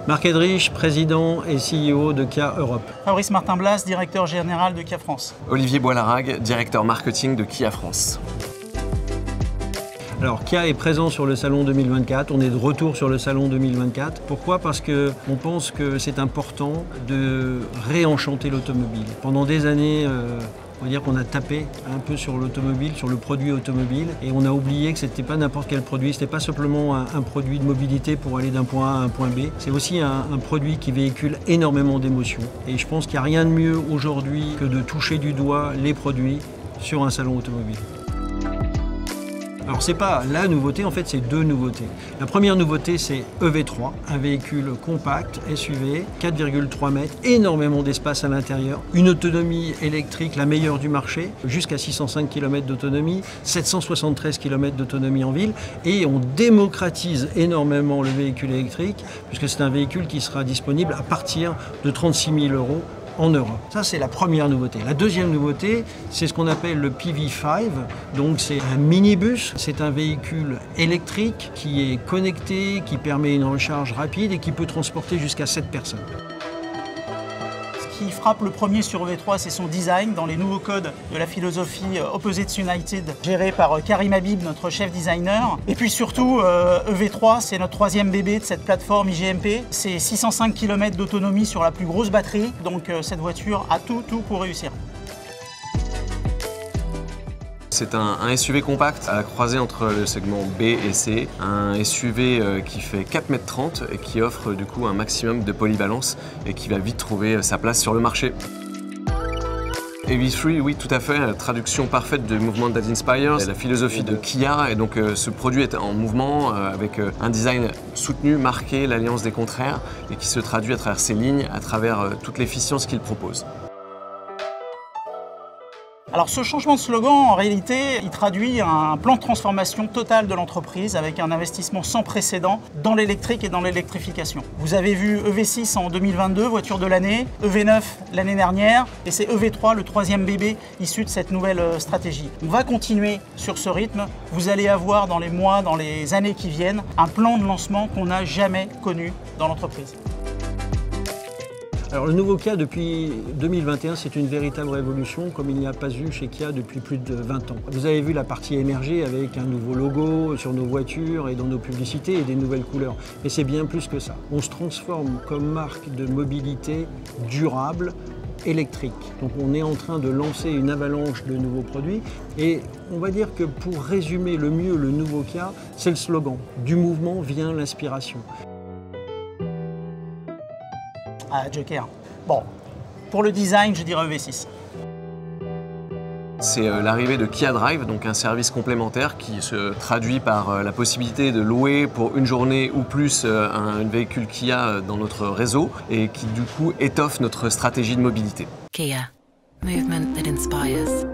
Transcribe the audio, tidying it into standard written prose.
Marc Edrich, président et CEO de Kia Europe. Fabrice Martin-Blas, directeur général de Kia France. Olivier Boilarague, directeur marketing de Kia France. Alors Kia est présent sur le salon 2024, on est de retour sur le salon 2024. Pourquoi? Parce qu'on pense que c'est important de réenchanter l'automobile. Pendant des années, on va dire qu'on a tapé un peu sur l'automobile, sur le produit automobile, et on a oublié que c'était pas n'importe quel produit, c'était pas simplement un produit de mobilité pour aller d'un point A à un point B, c'est aussi un produit qui véhicule énormément d'émotions. Et je pense qu'il n'y a rien de mieux aujourd'hui que de toucher du doigt les produits sur un salon automobile. Alors c'est pas la nouveauté, en fait c'est deux nouveautés. La première nouveauté c'est EV3, un véhicule compact, SUV, 4,3 mètres, énormément d'espace à l'intérieur, une autonomie électrique la meilleure du marché, jusqu'à 605 km d'autonomie, 773 km d'autonomie en ville, et on démocratise énormément le véhicule électrique, puisque c'est un véhicule qui sera disponible à partir de 36 000 € en Europe. Ça, c'est la première nouveauté. La deuxième nouveauté, c'est ce qu'on appelle le PV5. Donc, c'est un minibus. C'est un véhicule électrique qui est connecté, qui permet une recharge rapide et qui peut transporter jusqu'à 7 personnes. Ce qui frappe le premier sur EV3, c'est son design dans les nouveaux codes de la philosophie Opposites United, géré par Karim Habib, notre chef designer. Et puis surtout, EV3, c'est notre troisième bébé de cette plateforme IGMP. C'est 605 km d'autonomie sur la plus grosse batterie, donc cette voiture a tout pour réussir. C'est un SUV compact à la croisée entre le segment B et C, un SUV qui fait 4,30 m et qui offre du coup un maximum de polyvalence et qui va vite trouver sa place sur le marché. EV3, oui, tout à fait, la traduction parfaite du mouvement that inspires, la philosophie de Kia, et donc ce produit est en mouvement avec un design soutenu, marqué, l'alliance des contraires, et qui se traduit à travers ses lignes, à travers toute l'efficience qu'il propose. Alors ce changement de slogan, en réalité, il traduit un plan de transformation totale de l'entreprise avec un investissement sans précédent dans l'électrique et dans l'électrification. Vous avez vu EV6 en 2022, voiture de l'année, EV9 l'année dernière, et c'est EV3, le troisième bébé issu de cette nouvelle stratégie. On va continuer sur ce rythme. Vous allez avoir dans les mois, dans les années qui viennent, un plan de lancement qu'on n'a jamais connu dans l'entreprise. Alors le nouveau Kia depuis 2021, c'est une véritable révolution comme il n'y a pas eu chez Kia depuis plus de 20 ans. Vous avez vu la partie émerger avec un nouveau logo sur nos voitures et dans nos publicités et des nouvelles couleurs. Mais c'est bien plus que ça. On se transforme comme marque de mobilité durable, électrique. Donc on est en train de lancer une avalanche de nouveaux produits et on va dire que pour résumer le mieux le nouveau Kia, c'est le slogan. Du mouvement vient l'inspiration. Ah, Joker. Bon, pour le design, je dirais EV6. C'est l'arrivée de Kia Drive, donc un service complémentaire qui se traduit par la possibilité de louer pour une journée ou plus un véhicule Kia dans notre réseau et qui du coup étoffe notre stratégie de mobilité. Kia, movement that inspires.